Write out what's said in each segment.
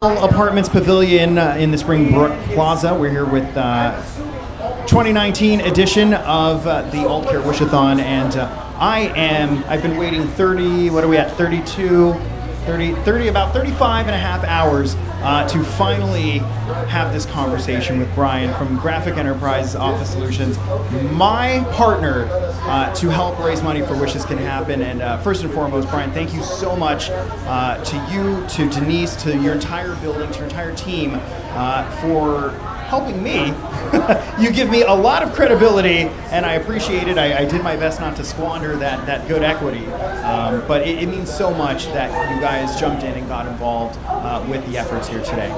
Apartments Pavilion in the Springbrook Plaza. We're here with 2019 edition of the AultCare Wish-A-Thon, and I've been waiting 30, what are we at, 32, 30, about 35 and a half hours to finally have this conversation with Brian from Graphic Enterprise Office Solutions, my partner to help raise money for Wishes Can Happen. And first and foremost, Brian, thank you so much to you, to Denise, to your entire building, to your entire team for helping me. You give me a lot of credibility, and I appreciate it. I did my best not to squander that good equity, but it means so much that you guys jumped in and got involved with the efforts here today.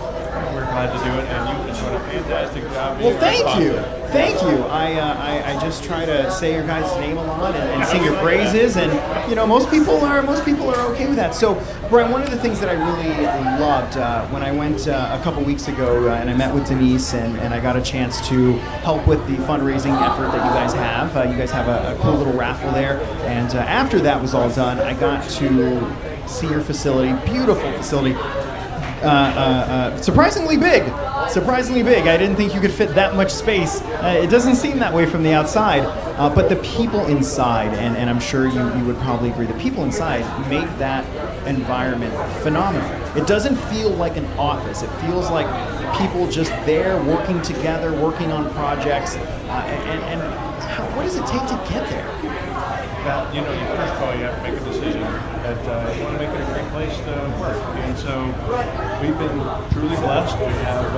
We're glad to do it, and you've been doing a fantastic job. Well, thank you. I just try to say your guys' name a lot and sing your praises, and you know most people are okay with that. So, Brian, one of the things that I really loved when I went a couple weeks ago and I met with Denise and I got a chance to help with the fundraising effort that you guys have. You guys have a cool little raffle there, and after that was all done, I got to see your facility, beautiful facility. Surprisingly big. I didn't think you could fit that much space. It doesn't seem that way from the outside, but the people inside, and I'm sure you would probably agree, the people inside make that environment phenomenal. It doesn't feel like an office. It feels like people just there working together, working on projects, and what does it take to get there? Well, first of all, you have to make a decision that you want to make it a great place to work. And so we've been truly blessed. We have,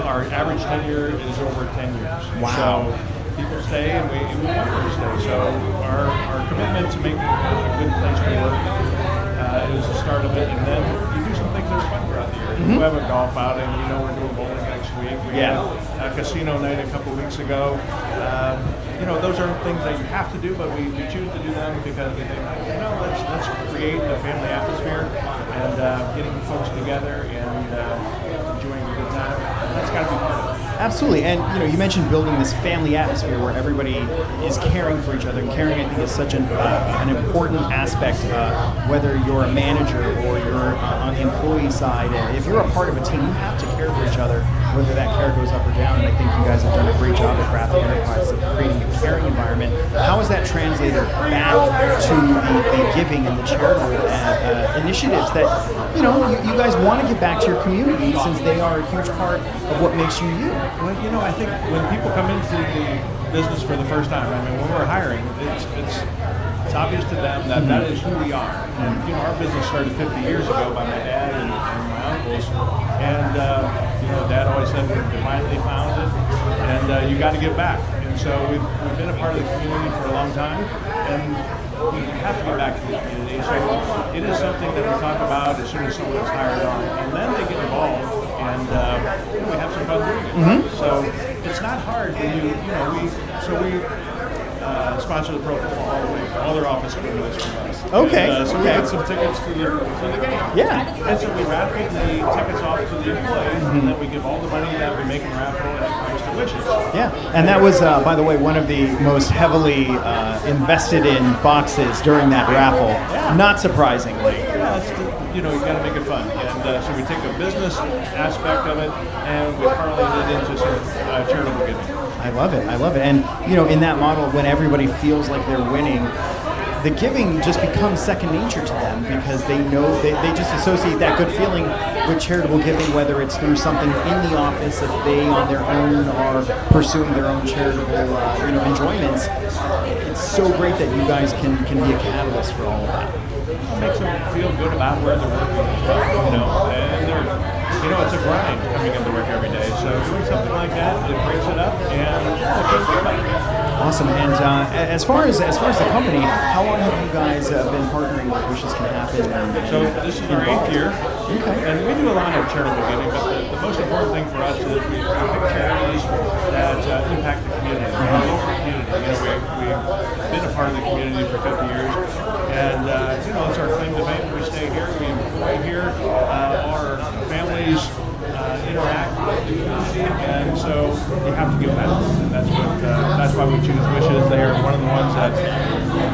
our average tenure is over 10 years. Wow. So people stay, and we want them to stay. So our commitment to making it a good place to work is the start of it. And then you do some things that are fun throughout the year. Mm-hmm. We have a golf outing. We're doing bowling next week. We had a casino night a couple weeks ago. Those aren't things that you have to do, but we choose to do them because we think, let's create a family atmosphere and getting folks together and enjoying a good time. That's got to be part of it. Absolutely, and you mentioned building this family atmosphere where everybody is caring for each other, and caring, I think, is such an important aspect, whether you're a manager or you're on the employee side. If you're a part of a team, you have to care for each other, whether that care goes up or down, and I think you guys have done a great job at Graphic Enterprise of creating a caring environment. How is that translated back to the giving and the charitable initiatives that, you guys want to give back to your community since they are a huge part of what makes you you? Well, I think when people come into the business for the first time, when we're hiring, it's obvious to them that that is who we are. And, our business started 50 years ago by my dad and my uncles. And, Dad always said we're divinely founded, and you got to give back. And so we've been a part of the community for a long time, and we have to give back to the community. So it is something that we talk about as soon as someone is hired on, and then they get involved, and we have some fun doing it. Mm-hmm. So it's not hard when we sponsor the Pro Football, all their office commitments from us. Okay. So we get some tickets to the game. Yeah. And so we raffle the tickets off to the employees, and then we give all the money that we make in raffle and it goes to Wishes. Yeah, and that was, by the way, one of the most heavily invested in boxes during that raffle. Yeah. Not surprisingly. Yeah, you got to make it fun. And so we take the business aspect of it and we parlay it into some charitable giving. I love it. And, in that model, when everybody feels like they're winning, the giving just becomes second nature to them because they know they just associate that good feeling with charitable giving, whether it's through something in the office, if they on their own are pursuing their own charitable enjoyments. It's so great that you guys can be a catalyst for all of that. It makes them feel good about where they're working, and it's a grind coming into work every day. So doing something like that, it breaks it up, and it feels good about it. Awesome. And as far as the company, how long have you guys been partnering with Wishes Can Happen? So this is our 8th year, and we do a lot of charitable giving. But the most important thing for us is we pick charities that impact the community. We've been a part of the community for 50 years, and it's our claim to fame. We stay here, we employ here, our families interact with the community, and so you have to give back. And that's why we choose Wishes. They are one of the ones that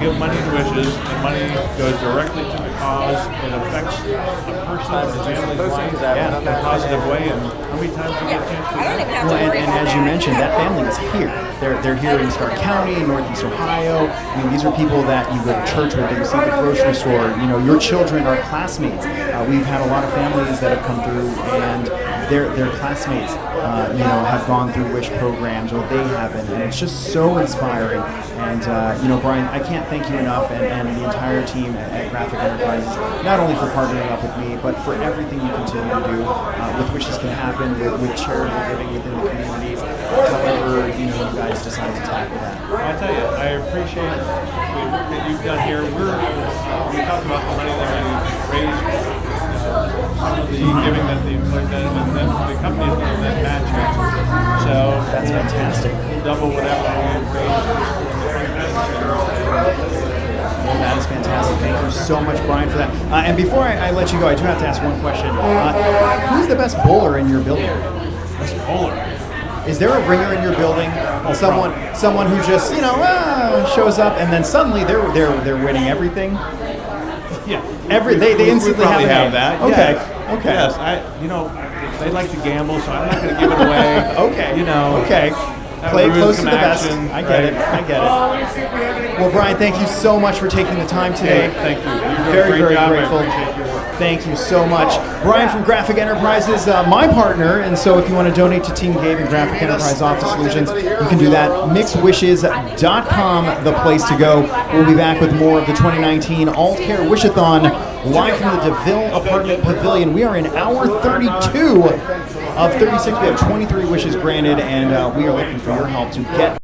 give money to Wishes, and money goes directly to the cause, it affects a person or a family's life in a positive way. And how many times do you get a chance to do that? Well, and as you mentioned, that family is here. They're here in Stark County, Northeast Ohio. I mean, these are people that you go to church with, that you see at the grocery store. You know, your children are classmates. We've had a lot of families that have come through, and their classmates, have gone through Wish programs, or they haven't, and it's just so inspiring. And Brian, I can't thank you enough, and the entire team at Graphic Enterprises, not only for partnering up with me, but for everything you continue to do with Wishes Can Happen, with charitable giving within the communities. However, you guys decide to tackle that. I tell you, I appreciate the work that you've done here. We talked about the money that we raised. Some of the giving that the employees did, and then the company is going to then match it. So that's fantastic. Double whatever we raised. Well, that is fantastic. Thank you so much, Brian, for that. And before I let you go, I do have to ask one question. Who's the best bowler in your building? Best bowler? Is there a ringer in your building? Someone who just shows up and then suddenly they're winning everything? Yeah. They instantly have that. Okay. Yes. Okay. Yes. They like to gamble, so I'm not going to give it away. Okay. Okay. Play close to the best. I get it. Well, Brian, thank you so much for taking the time today. Hey, thank you. Very grateful. I appreciate your work. Thank you so much. Brian from Graphic Enterprises, my partner, and so if you want to donate to Team Gabe and Graphic Enterprise Office Solutions, you can do that. Mixedwishes.com, the place to go. We'll be back with more of the 2019 AultCare Wish-A-Thon live from the DeVille Apartment Pavilion. We are in hour 32 of 36. We have 23 wishes granted, and we are looking for your help to get